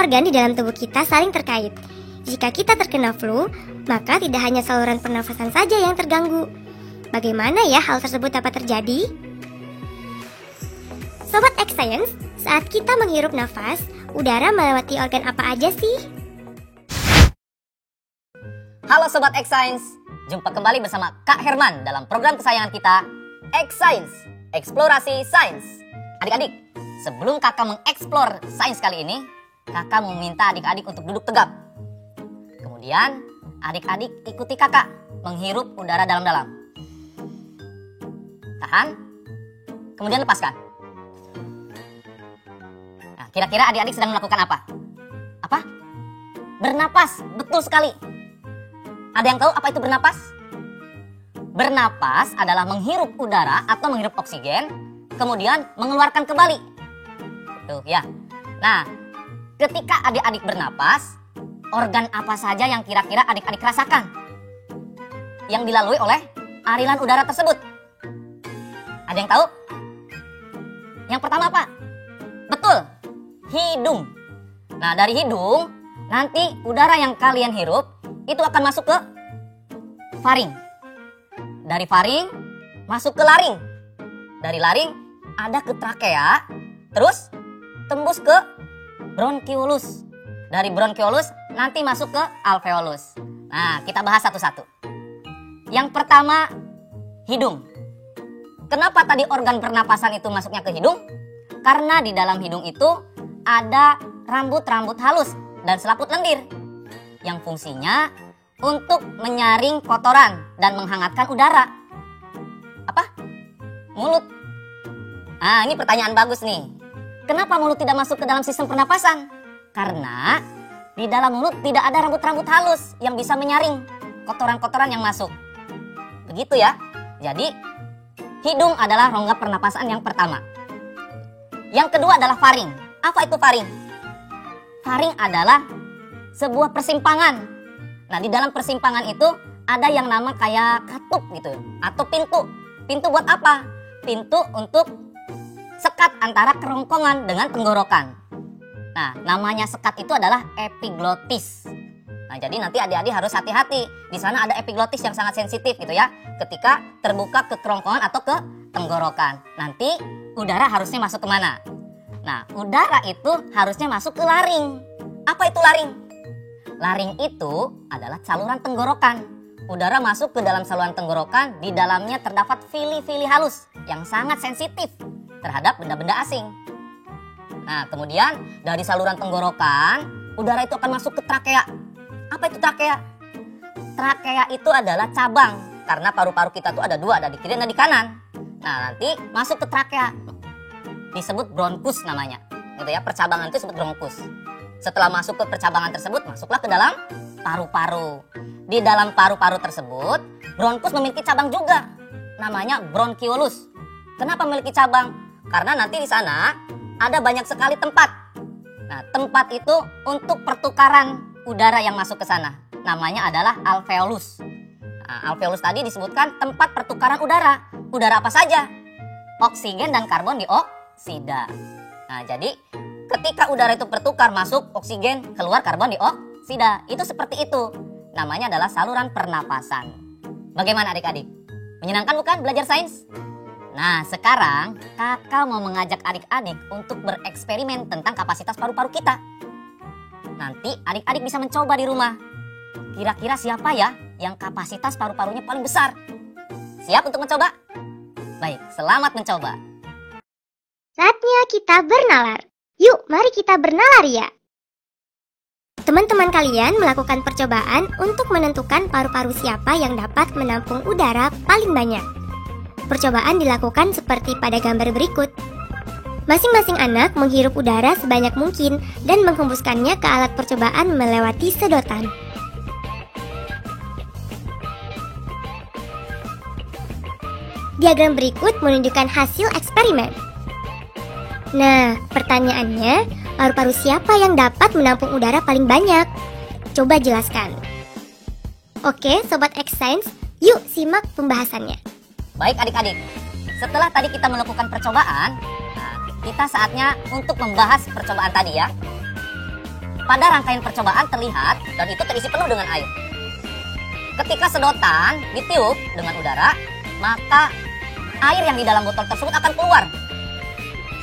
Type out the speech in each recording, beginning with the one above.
organ di dalam tubuh kita saling terkait. Jika kita terkena flu, maka tidak hanya saluran pernafasan saja yang terganggu. Bagaimana ya hal tersebut dapat terjadi? Sobat X-Science, saat kita menghirup nafas, udara melewati organ apa aja sih? Halo Sobat X-Science, jumpa kembali bersama Kak Herman dalam program kesayangan kita, X-Science, Eksplorasi Sains. Adik-adik, sebelum kakak mengeksplor sains kali ini, kakak meminta adik-adik untuk duduk tegap. Kemudian, adik-adik ikuti kakak menghirup udara dalam-dalam. Tahan, kemudian lepaskan. Nah, kira-kira adik-adik sedang melakukan apa? Apa? Bernapas, betul sekali. Ada yang tahu apa itu bernapas? Bernapas adalah menghirup udara atau menghirup oksigen, kemudian mengeluarkan kembali. Tuh ya. Nah, ketika adik-adik bernapas, organ apa saja yang kira-kira adik-adik rasakan yang dilalui oleh aliran udara tersebut? Ada yang tahu? Yang pertama apa? Betul, hidung. Nah, dari hidung, nanti udara yang kalian hirup itu akan masuk ke faring. Dari faring masuk ke laring. Dari laring ada ke trakea, terus tembus ke bronkiolus. Dari bronkiolus nanti masuk ke alveolus. Nah, kita bahas satu-satu. Yang pertama, hidung. Kenapa tadi organ pernapasan itu masuknya ke hidung? Karena di dalam hidung itu ada rambut-rambut halus dan selaput lendir yang fungsinya untuk menyaring kotoran dan menghangatkan udara. Apa? Mulut. Nah, ini pertanyaan bagus nih. Kenapa mulut tidak masuk ke dalam sistem pernapasan? Karena di dalam mulut tidak ada rambut-rambut halus yang bisa menyaring kotoran-kotoran yang masuk. Begitu ya. Jadi, hidung adalah rongga pernapasan yang pertama. Yang kedua adalah faring. Apa itu faring? Faring adalah sebuah persimpangan. Nah, di dalam persimpangan itu ada yang nama kayak katup gitu atau pintu. Pintu buat apa? Pintu untuk sekat antara kerongkongan dengan tenggorokan. Nah, namanya sekat itu adalah epiglotis. Nah, jadi nanti adik-adik harus hati-hati. Di sana ada epiglotis yang sangat sensitif gitu ya. Ketika terbuka ke kerongkongan atau ke tenggorokan. Nanti udara harusnya masuk kemana? Nah, udara itu harusnya masuk ke laring. Apa itu laring? Laring itu adalah saluran tenggorokan. Udara masuk ke dalam saluran tenggorokan, di dalamnya terdapat vili-vili halus yang sangat sensitif terhadap benda-benda asing. Nah, kemudian dari saluran tenggorokan, udara itu akan masuk ke trakea. Apa itu trakea? Trakea itu adalah cabang, karena paru-paru kita tuh ada dua, ada di kiri dan di kanan. Nah, nanti masuk ke trakea. Disebut bronkus namanya. Gitu ya, percabangan itu disebut bronkus. Setelah masuk ke percabangan tersebut, masuklah ke dalam paru-paru. Di dalam paru-paru tersebut, bronkus memiliki cabang juga. Namanya bronkiolus. Kenapa memiliki cabang? Karena nanti di sana ada banyak sekali tempat. Nah, tempat itu untuk pertukaran udara yang masuk ke sana. Namanya adalah alveolus. Nah, alveolus tadi disebutkan tempat pertukaran udara. Udara apa saja? Oksigen dan karbon dioksida. Nah, jadi ketika udara itu bertukar, masuk oksigen, keluar karbon dioksida. Itu seperti itu. Namanya adalah saluran pernapasan. Bagaimana adik-adik? Menyenangkan bukan belajar sains? Nah, sekarang kakak mau mengajak adik-adik untuk bereksperimen tentang kapasitas paru-paru kita. Nanti adik-adik bisa mencoba di rumah. Kira-kira siapa ya yang kapasitas paru-parunya paling besar? Siap untuk mencoba? Baik, selamat mencoba. Saatnya kita bernalar. Yuk, mari kita bernalar ya. Teman-teman kalian melakukan percobaan untuk menentukan paru-paru siapa yang dapat menampung udara paling banyak. Percobaan dilakukan seperti pada gambar berikut. Masing-masing anak menghirup udara sebanyak mungkin dan menghembuskannya ke alat percobaan melewati sedotan. Diagram berikut menunjukkan hasil eksperimen. Nah, pertanyaannya, paru-paru siapa yang dapat menampung udara paling banyak? Coba jelaskan. Oke, Sobat X-Science, yuk simak pembahasannya. Baik adik-adik, setelah tadi kita melakukan percobaan, kita saatnya untuk membahas percobaan tadi ya. pada rangkaian percobaan terlihat dan itu terisi penuh dengan air. Ketika sedotan ditiup dengan udara, maka air yang di dalam botol tersebut akan keluar.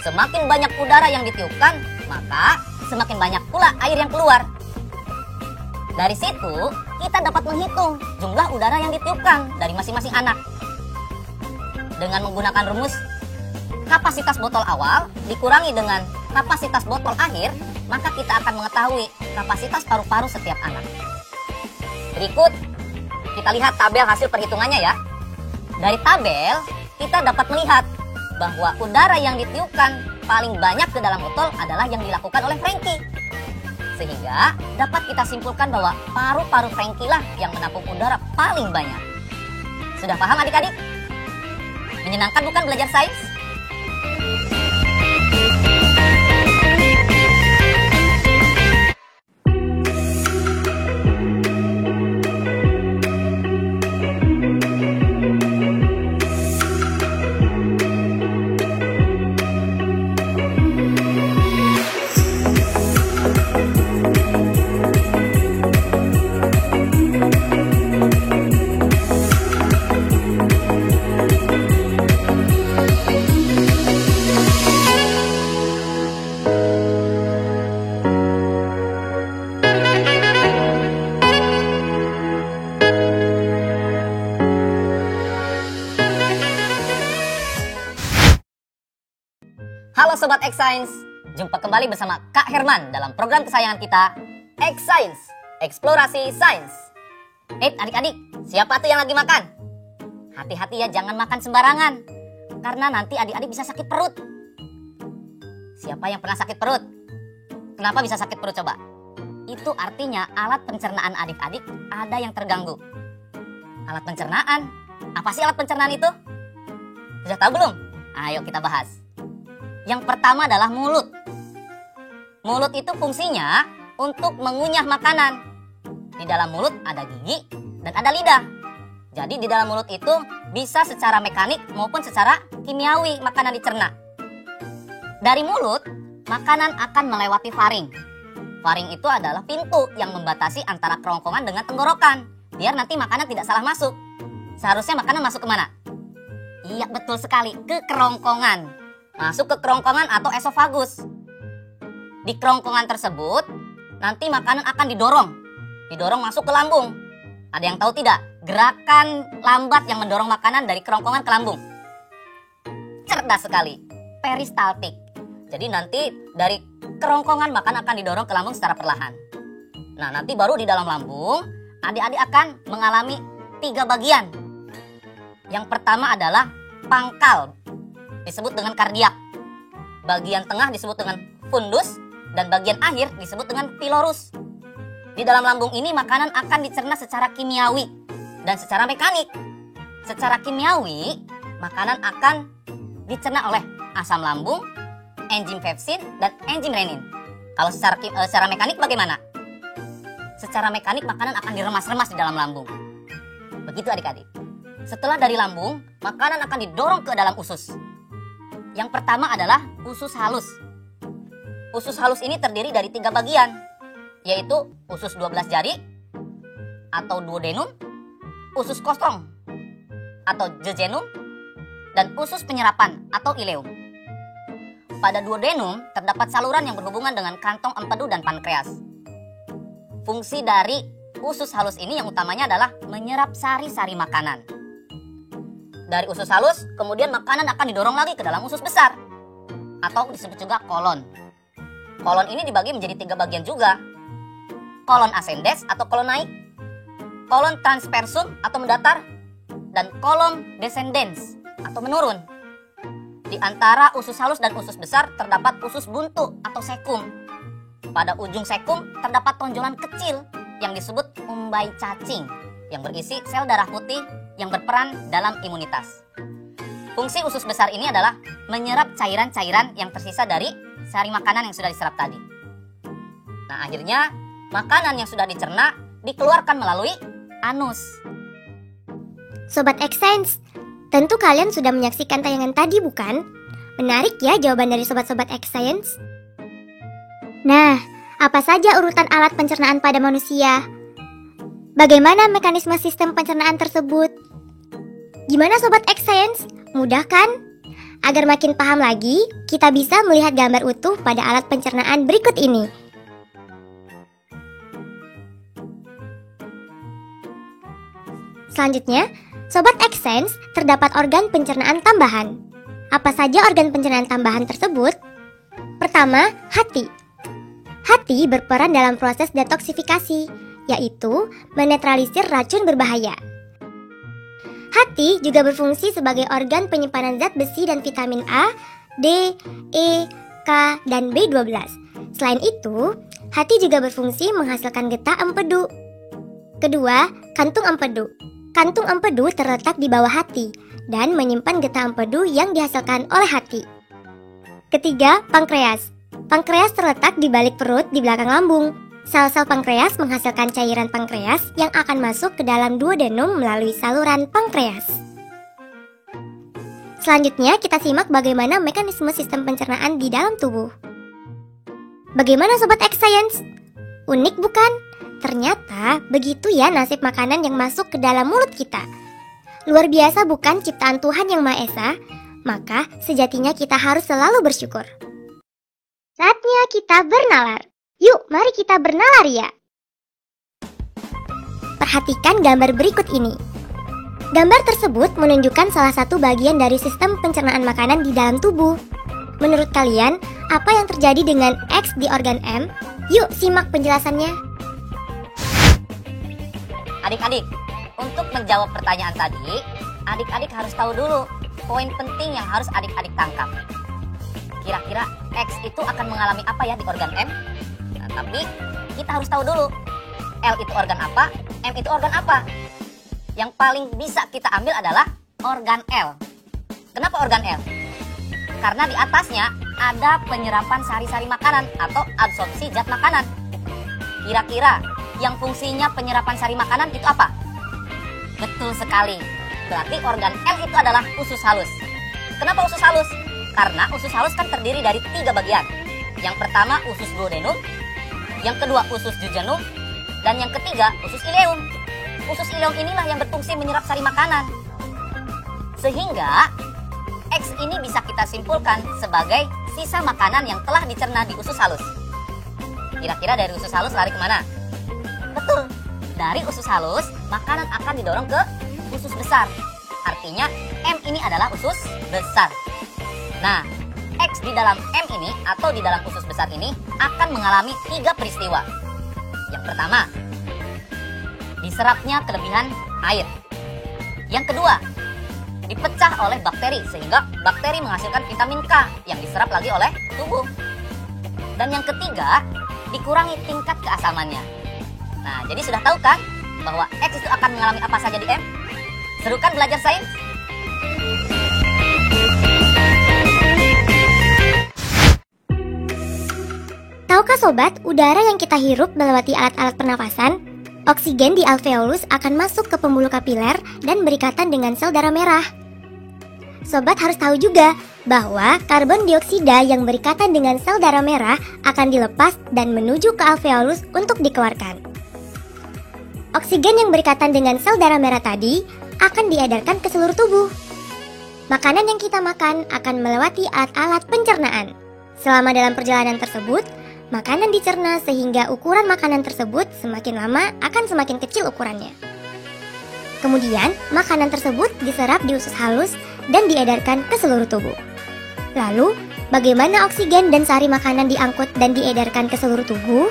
Semakin banyak udara yang ditiupkan, maka semakin banyak pula air yang keluar. Dari situ, kita dapat menghitung jumlah udara yang ditiupkan dari masing-masing anak. Dengan menggunakan rumus kapasitas botol awal dikurangi dengan kapasitas botol akhir, maka kita akan mengetahui kapasitas paru-paru setiap anak. Berikut, kita lihat tabel hasil perhitungannya ya. Dari tabel, kita dapat melihat bahwa udara yang ditiupkan paling banyak ke dalam botol adalah yang dilakukan oleh Frankie. Sehingga dapat kita simpulkan bahwa paru-paru Frankie lah yang menampung udara paling banyak. Sudah paham adik-adik? Menyenangkan bukan belajar sains? Halo Sobat X-Science, jumpa kembali bersama Kak Herman dalam program kesayangan kita, X-Science, Eksplorasi Sains. Adik-adik, siapa tuh yang lagi makan? Hati-hati ya, jangan makan sembarangan, karena nanti adik-adik bisa sakit perut. Siapa yang pernah sakit perut? Kenapa bisa sakit perut coba? Itu artinya alat pencernaan adik-adik ada yang terganggu. Alat pencernaan? Apa sih alat pencernaan itu? Sudah tahu belum? Ayo kita bahas. Yang pertama adalah mulut. Mulut itu fungsinya untuk mengunyah makanan. Di dalam mulut ada gigi dan ada lidah. Jadi di dalam mulut itu bisa secara mekanik maupun secara kimiawi makanan dicerna. Dari mulut, makanan akan melewati faring. Faring itu adalah pintu yang membatasi antara kerongkongan dengan tenggorokan, biar nanti makanan tidak salah masuk. Seharusnya makanan masuk kemana? Iya, betul sekali, ke kerongkongan. Masuk ke kerongkongan atau esofagus. Di kerongkongan tersebut, nanti makanan akan didorong masuk ke lambung. Ada yang tahu tidak? Gerakan lambat yang mendorong makanan dari kerongkongan ke lambung. Cerdas sekali, peristaltik. Jadi nanti dari kerongkongan makanan akan didorong ke lambung secara perlahan. Nah, nanti baru di dalam lambung, adik-adik akan mengalami 3 bagian. Yang pertama adalah pangkal, disebut dengan kardiak. Bagian tengah disebut dengan fundus dan bagian akhir disebut dengan pilorus. Di dalam lambung ini makanan akan dicerna secara kimiawi dan secara mekanik. Secara kimiawi, makanan akan dicerna oleh asam lambung, enzim pepsin dan enzim renin. Kalau secara mekanik bagaimana? Secara mekanik makanan akan diremas-remas di dalam lambung. Begitu adik-adik. Setelah dari lambung, makanan akan didorong ke dalam usus. Yang pertama adalah usus halus. Usus halus ini terdiri dari 3 bagian, yaitu usus 12 jari atau duodenum, usus kosong atau jejunum, dan usus penyerapan atau ileum. Pada duodenum terdapat saluran yang berhubungan dengan kantong empedu dan pankreas. Fungsi dari usus halus ini yang utamanya adalah menyerap sari-sari makanan. Dari usus halus, kemudian makanan akan didorong lagi ke dalam usus besar, atau disebut juga kolon. Kolon ini dibagi menjadi 3 bagian juga. Kolon ascendens atau kolon naik, kolon transversum atau mendatar, dan kolon descendens atau menurun. Di antara usus halus dan usus besar terdapat usus buntu atau sekum. Pada ujung sekum terdapat tonjolan kecil yang disebut umbai cacing yang berisi sel darah putih yang berperan dalam imunitas. Fungsi usus besar ini adalah menyerap cairan-cairan yang tersisa dari sari makanan yang sudah diserap tadi. Nah, akhirnya makanan yang sudah dicerna dikeluarkan melalui anus. Sobat X-Science, tentu kalian sudah menyaksikan tayangan tadi bukan? Menarik ya jawaban dari sobat-sobat X-Science. Nah, Apa saja urutan alat pencernaan pada manusia? Bagaimana mekanisme sistem pencernaan tersebut? Gimana Sobat X-Science? Mudah kan? Agar makin paham lagi, kita bisa melihat gambar utuh pada alat pencernaan berikut ini. Selanjutnya, Sobat X-Sense, terdapat organ pencernaan tambahan. Apa saja organ pencernaan tambahan tersebut? Pertama, hati. Hati berperan dalam proses detoksifikasi, yaitu menetralisir racun berbahaya. Hati juga berfungsi sebagai organ penyimpanan zat besi dan vitamin A, D, E, K, dan B12. Selain itu, hati juga berfungsi menghasilkan getah empedu. Kedua, kantung empedu. Kantung empedu terletak di bawah hati dan menyimpan getah empedu yang dihasilkan oleh hati. Ketiga, pankreas. Pankreas terletak di balik perut di belakang lambung. Sel-sel pankreas menghasilkan cairan pankreas yang akan masuk ke dalam duodenum melalui saluran pankreas. Selanjutnya kita simak bagaimana mekanisme sistem pencernaan di dalam tubuh. Bagaimana Sobat X-Science? Unik bukan? Ternyata begitu ya nasib makanan yang masuk ke dalam mulut kita. Luar biasa bukan ciptaan Tuhan yang Maha Esa? Maka sejatinya kita harus selalu bersyukur. Saatnya kita bernalar. Yuk, mari kita bernalar ya. Perhatikan gambar berikut ini. Gambar tersebut menunjukkan salah satu bagian dari sistem pencernaan makanan di dalam tubuh. Menurut kalian, apa yang terjadi dengan X di organ M? Yuk, simak penjelasannya. Adik-adik, untuk menjawab pertanyaan tadi, adik-adik harus tahu dulu poin penting yang harus adik-adik tangkap. Kira-kira X itu akan mengalami apa ya di organ M? Nah, tapi kita harus tahu dulu L itu organ apa, M itu organ apa. Yang paling bisa kita ambil adalah organ L. Kenapa organ L? Karena di atasnya ada penyerapan sari-sari makanan atau absorpsi zat makanan. Kira-kira yang fungsinya penyerapan sari makanan itu apa? Betul sekali. Berarti organ L itu adalah usus halus. Kenapa usus halus? Karena usus halus kan terdiri dari 3 bagian. Yang pertama usus duodenum, yang kedua usus jejunum, dan yang ketiga usus ileum. Usus ileum inilah yang berfungsi menyerap sari makanan. Sehingga X ini bisa kita simpulkan sebagai sisa makanan yang telah dicerna di usus halus. Kira-kira dari usus halus lari kemana? Betul, dari usus halus makanan akan didorong ke usus besar. Artinya M ini adalah usus besar. Nah, X di dalam M ini atau di dalam usus besar ini akan mengalami 3 peristiwa. Yang pertama, diserapnya kelebihan air. Yang kedua, dipecah oleh bakteri sehingga bakteri menghasilkan vitamin K yang diserap lagi oleh tubuh. Dan yang ketiga, dikurangi tingkat keasamannya. Nah, jadi sudah tahu kan bahwa X itu akan mengalami apa saja di M? Seru kan belajar sains? Tahukah Sobat, udara yang kita hirup melewati alat-alat pernafasan, oksigen di alveolus akan masuk ke pembuluh kapiler dan berikatan dengan sel darah merah. Sobat harus tahu juga bahwa karbon dioksida yang berikatan dengan sel darah merah akan dilepas dan menuju ke alveolus untuk dikeluarkan. Oksigen yang berikatan dengan sel darah merah tadi akan diedarkan ke seluruh tubuh. Makanan yang kita makan akan melewati alat-alat pencernaan. Selama dalam perjalanan tersebut, makanan dicerna sehingga ukuran makanan tersebut semakin lama akan semakin kecil ukurannya. Kemudian, makanan tersebut diserap di usus halus dan diedarkan ke seluruh tubuh. Lalu, bagaimana oksigen dan sari makanan diangkut dan diedarkan ke seluruh tubuh?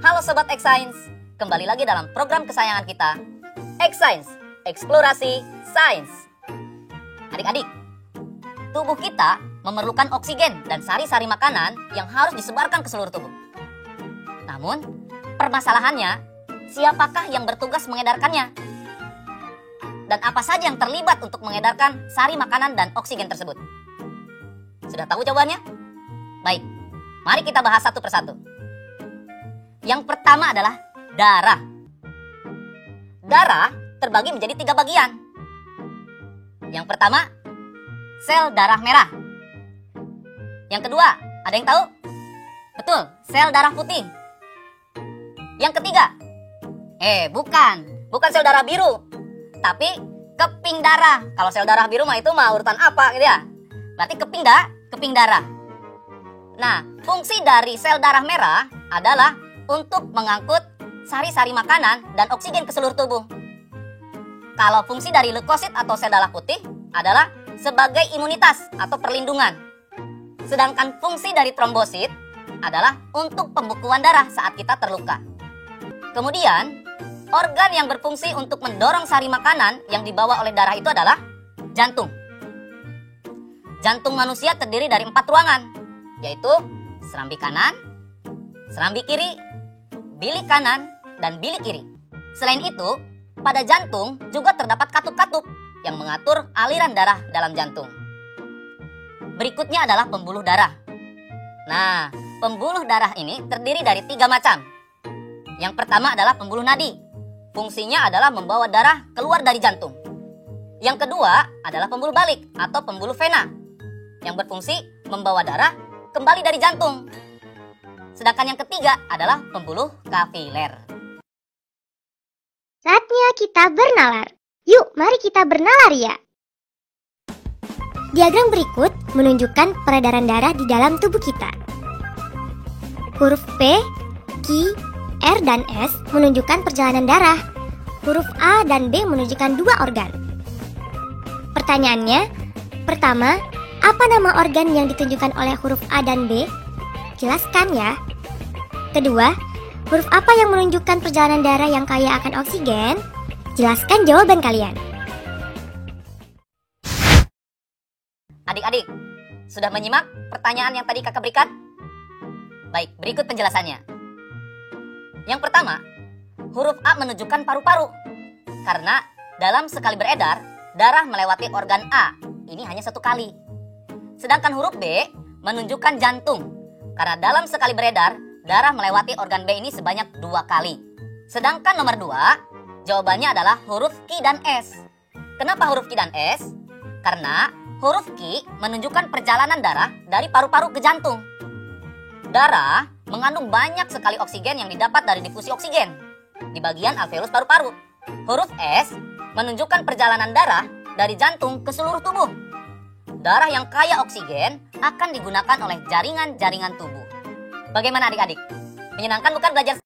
Halo Sobat X-Science, kembali lagi dalam program kesayangan kita, X-Science, Eksplorasi Sains. Adik-adik, tubuh kita memerlukan oksigen dan sari-sari makanan yang harus disebarkan ke seluruh tubuh. Namun, permasalahannya, siapakah yang bertugas mengedarkannya? Dan apa saja yang terlibat untuk mengedarkan sari makanan dan oksigen tersebut? Sudah tahu jawabannya? Baik, mari kita bahas satu persatu. Yang pertama adalah darah. Darah terbagi menjadi 3 bagian. Yang pertama, sel darah merah. Yang kedua, ada yang tahu? Betul, sel darah putih. Yang ketiga, bukan sel darah biru, tapi keping darah. Kalau sel darah biru itu urutan apa gitu ya? Berarti keping darah. Nah, fungsi dari sel darah merah adalah untuk mengangkut sari-sari makanan dan oksigen ke seluruh tubuh. Kalau fungsi dari leukosit atau sel darah putih adalah sebagai imunitas atau perlindungan. Sedangkan fungsi dari trombosit adalah untuk pembekuan darah saat kita terluka. Kemudian, organ yang berfungsi untuk mendorong sari makanan yang dibawa oleh darah itu adalah jantung. Jantung manusia terdiri dari 4 ruangan, yaitu serambi kanan, serambi kiri, bilik kanan, dan bilik kiri. Selain itu, pada jantung juga terdapat katup-katup yang mengatur aliran darah dalam jantung. Berikutnya adalah pembuluh darah. Nah, pembuluh darah ini terdiri dari 3 macam. Yang pertama adalah pembuluh nadi. Fungsinya adalah membawa darah keluar dari jantung. Yang kedua adalah pembuluh balik atau pembuluh vena, yang berfungsi membawa darah kembali dari jantung. Sedangkan yang ketiga adalah pembuluh kapiler. Saatnya kita bernalar. Yuk, mari kita bernalar ya. Diagram berikut menunjukkan peredaran darah di dalam tubuh kita. Huruf P, Q, R, dan S menunjukkan perjalanan darah. Huruf A dan B menunjukkan 2 organ. Pertanyaannya, pertama, apa nama organ yang ditunjukkan oleh huruf A dan B? Jelaskan ya. Kedua, huruf apa yang menunjukkan perjalanan darah yang kaya akan oksigen? Jelaskan jawaban kalian. Adik-adik, sudah menyimak pertanyaan yang tadi kakak berikan? Baik, berikut penjelasannya. Yang pertama, huruf A menunjukkan paru-paru. Karena dalam sekali beredar, darah melewati organ A. Ini hanya 1 kali. Sedangkan huruf B menunjukkan jantung. Karena dalam sekali beredar, darah melewati organ B ini sebanyak 2 kali. Sedangkan nomor 2, jawabannya adalah huruf Q dan S. Kenapa huruf Q dan S? Karena huruf Q menunjukkan perjalanan darah dari paru-paru ke jantung. Darah mengandung banyak sekali oksigen yang didapat dari difusi oksigen di bagian alveolus paru-paru. Huruf S menunjukkan perjalanan darah dari jantung ke seluruh tubuh. Darah yang kaya oksigen akan digunakan oleh jaringan-jaringan tubuh. Bagaimana adik-adik? Menyenangkan bukan belajar